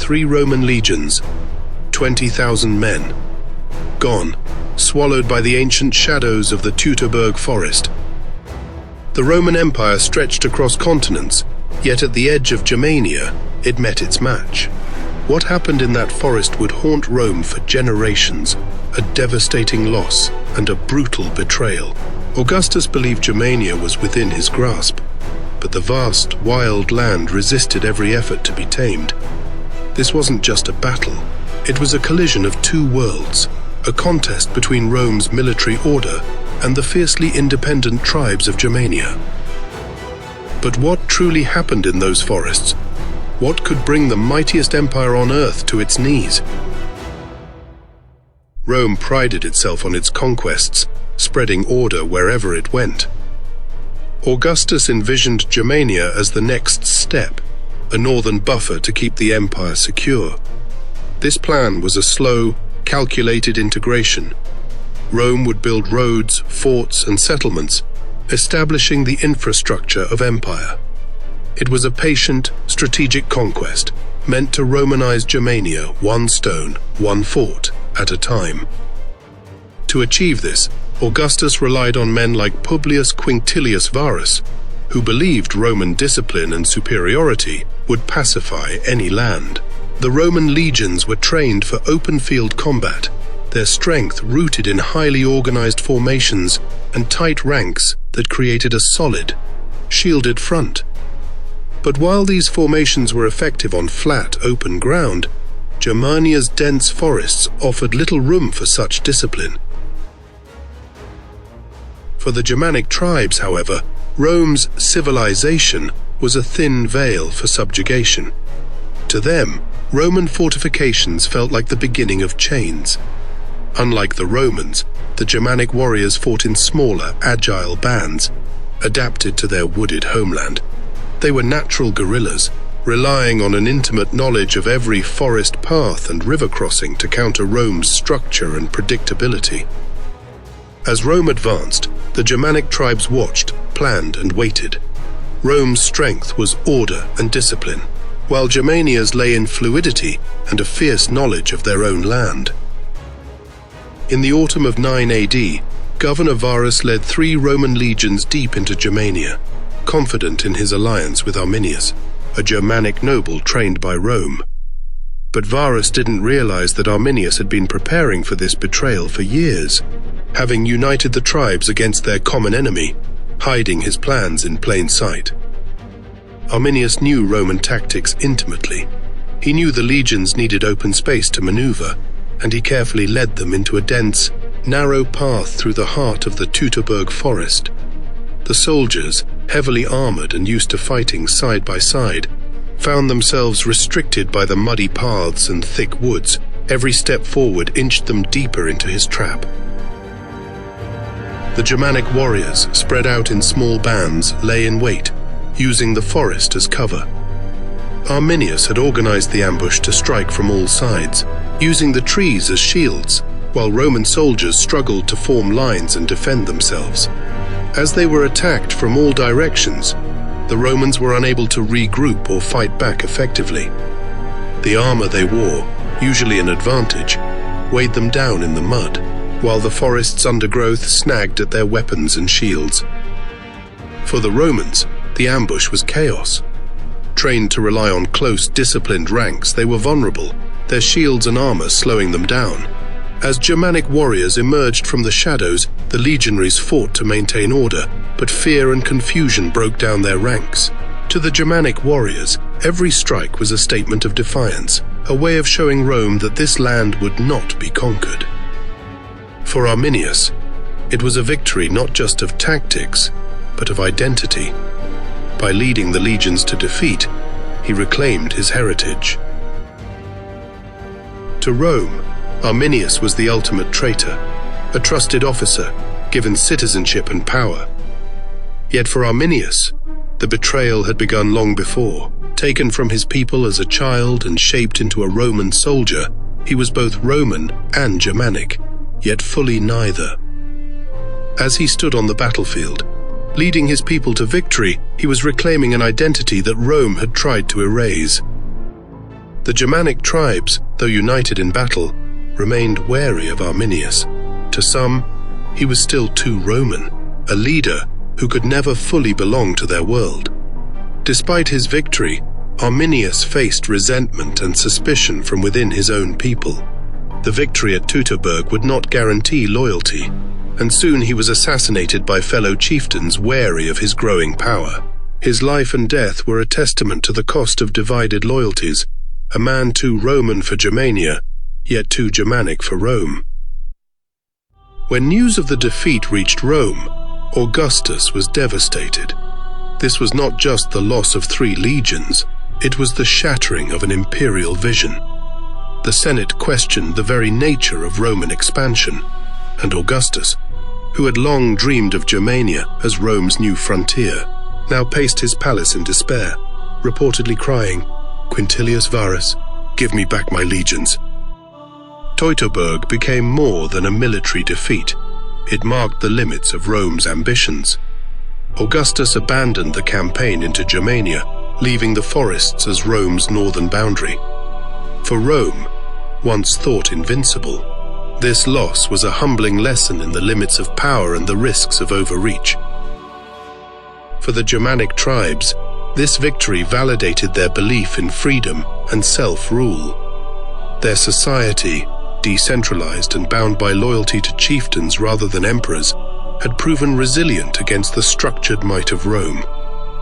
3 Roman legions, 20,000 men. Gone, swallowed by the ancient shadows of the Teutoburg Forest. The Roman Empire stretched across continents, yet at the edge of Germania, it met its match. What happened in that forest would haunt Rome for generations, a devastating loss and a brutal betrayal. Augustus believed Germania was within his grasp, but the vast, wild land resisted every effort to be tamed. This wasn't just a battle, it was a collision of 2 worlds, a contest between Rome's military order and the fiercely independent tribes of Germania. But what truly happened in those forests? What could bring the mightiest empire on earth to its knees? Rome prided itself on its conquests, spreading order wherever it went. Augustus envisioned Germania as the next step, a northern buffer to keep the empire secure. This plan was a slow, calculated integration. Rome would build roads, forts, and settlements, establishing the infrastructure of empire. It was a patient, strategic conquest, meant to Romanize Germania 1 stone, 1 fort at a time. To achieve this, Augustus relied on men like Publius Quinctilius Varus, who believed Roman discipline and superiority would pacify any land. The Roman legions were trained for open-field combat, their strength rooted in highly organized formations and tight ranks that created a solid, shielded front. But while these formations were effective on flat, open ground, Germania's dense forests offered little room for such discipline. For the Germanic tribes, however, Rome's civilization was a thin veil for subjugation. To them, Roman fortifications felt like the beginning of chains. Unlike the Romans, the Germanic warriors fought in smaller, agile bands, adapted to their wooded homeland. They were natural guerrillas, relying on an intimate knowledge of every forest path and river crossing to counter Rome's structure and predictability. As Rome advanced, the Germanic tribes watched, planned, and waited. Rome's strength was order and discipline, while Germania's lay in fluidity and a fierce knowledge of their own land. In the autumn of 9 AD, Governor Varus led 3 Roman legions deep into Germania, confident in his alliance with Arminius, a Germanic noble trained by Rome. But Varus didn't realize that Arminius had been preparing for this betrayal for years, having united the tribes against their common enemy, hiding his plans in plain sight. Arminius knew Roman tactics intimately. He knew the legions needed open space to maneuver, and he carefully led them into a dense, narrow path through the heart of the Teutoburg Forest. The soldiers, heavily armored and used to fighting side by side, found themselves restricted by the muddy paths and thick woods. Every step forward inched them deeper into his trap. The Germanic warriors, spread out in small bands, lay in wait, using the forest as cover. Arminius had organized the ambush to strike from all sides, using the trees as shields, while Roman soldiers struggled to form lines and defend themselves. As they were attacked from all directions, the Romans were unable to regroup or fight back effectively. The armor they wore, usually an advantage, weighed them down in the mud, while the forest's undergrowth snagged at their weapons and shields. For the Romans, the ambush was chaos. Trained to rely on close, disciplined ranks, they were vulnerable, their shields and armor slowing them down. As Germanic warriors emerged from the shadows, the legionaries fought to maintain order, but fear and confusion broke down their ranks. To the Germanic warriors, every strike was a statement of defiance, a way of showing Rome that this land would not be conquered. For Arminius, it was a victory not just of tactics, but of identity. By leading the legions to defeat, he reclaimed his heritage. To Rome, Arminius was the ultimate traitor, a trusted officer, given citizenship and power. Yet for Arminius, the betrayal had begun long before. Taken from his people as a child and shaped into a Roman soldier, he was both Roman and Germanic, yet fully neither. As he stood on the battlefield, leading his people to victory, he was reclaiming an identity that Rome had tried to erase. The Germanic tribes, though united in battle, remained wary of Arminius. To some, he was still too Roman, a leader who could never fully belong to their world. Despite his victory, Arminius faced resentment and suspicion from within his own people. The victory at Teutoburg would not guarantee loyalty, and soon he was assassinated by fellow chieftains wary of his growing power. His life and death were a testament to the cost of divided loyalties, a man too Roman for Germania, yet too Germanic for Rome. When news of the defeat reached Rome, Augustus was devastated. This was not just the loss of 3 legions, it was the shattering of an imperial vision. The Senate questioned the very nature of Roman expansion, and Augustus, who had long dreamed of Germania as Rome's new frontier, now paced his palace in despair, reportedly crying, "Quintilius Varus, give me back my legions." Teutoburg became more than a military defeat. It marked the limits of Rome's ambitions. Augustus abandoned the campaign into Germania, leaving the forests as Rome's northern boundary. For Rome, once thought invincible, this loss was a humbling lesson in the limits of power and the risks of overreach. For the Germanic tribes, this victory validated their belief in freedom and self-rule. Their society, decentralized and bound by loyalty to chieftains rather than emperors, had proven resilient against the structured might of Rome.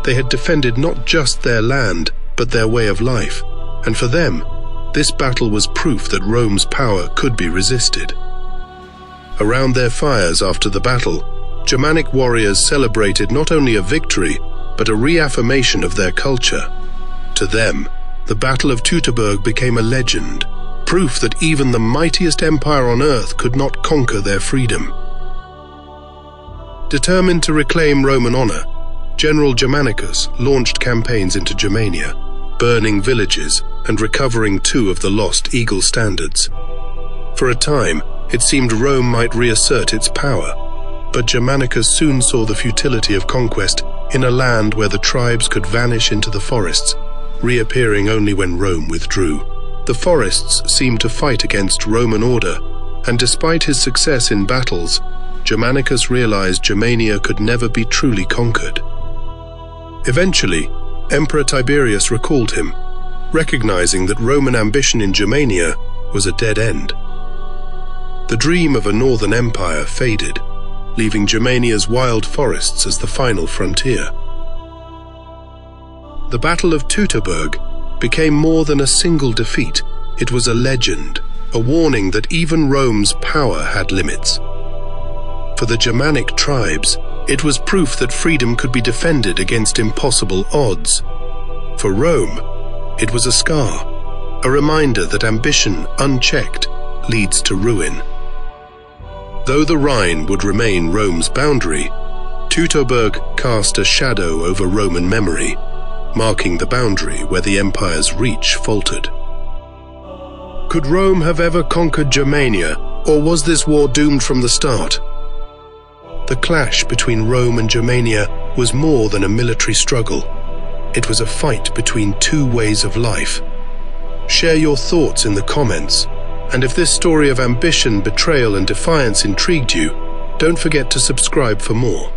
They had defended not just their land, but their way of life, and for them, this battle was proof that Rome's power could be resisted. Around their fires after the battle, Germanic warriors celebrated not only a victory, but a reaffirmation of their culture. To them, the Battle of Teutoburg became a legend, proof that even the mightiest empire on earth could not conquer their freedom. Determined to reclaim Roman honor, General Germanicus launched campaigns into Germania, burning villages and recovering 2 of the lost Eagle standards. For a time, it seemed Rome might reassert its power, but Germanicus soon saw the futility of conquest in a land where the tribes could vanish into the forests, reappearing only when Rome withdrew. The forests seemed to fight against Roman order, and despite his success in battles, Germanicus realized Germania could never be truly conquered. Eventually, Emperor Tiberius recalled him, recognizing that Roman ambition in Germania was a dead end. The dream of a northern empire faded, leaving Germania's wild forests as the final frontier. The Battle of Teutoburg became more than a single defeat. It was a legend, a warning that even Rome's power had limits. For the Germanic tribes, it was proof that freedom could be defended against impossible odds. For Rome, it was a scar, a reminder that ambition, unchecked, leads to ruin. Though the Rhine would remain Rome's boundary, Teutoburg cast a shadow over Roman memory, marking the boundary where the empire's reach faltered. Could Rome have ever conquered Germania, or was this war doomed from the start? The clash between Rome and Germania was more than a military struggle. It was a fight between 2 ways of life. Share your thoughts in the comments, and if this story of ambition, betrayal, and defiance intrigued you, don't forget to subscribe for more.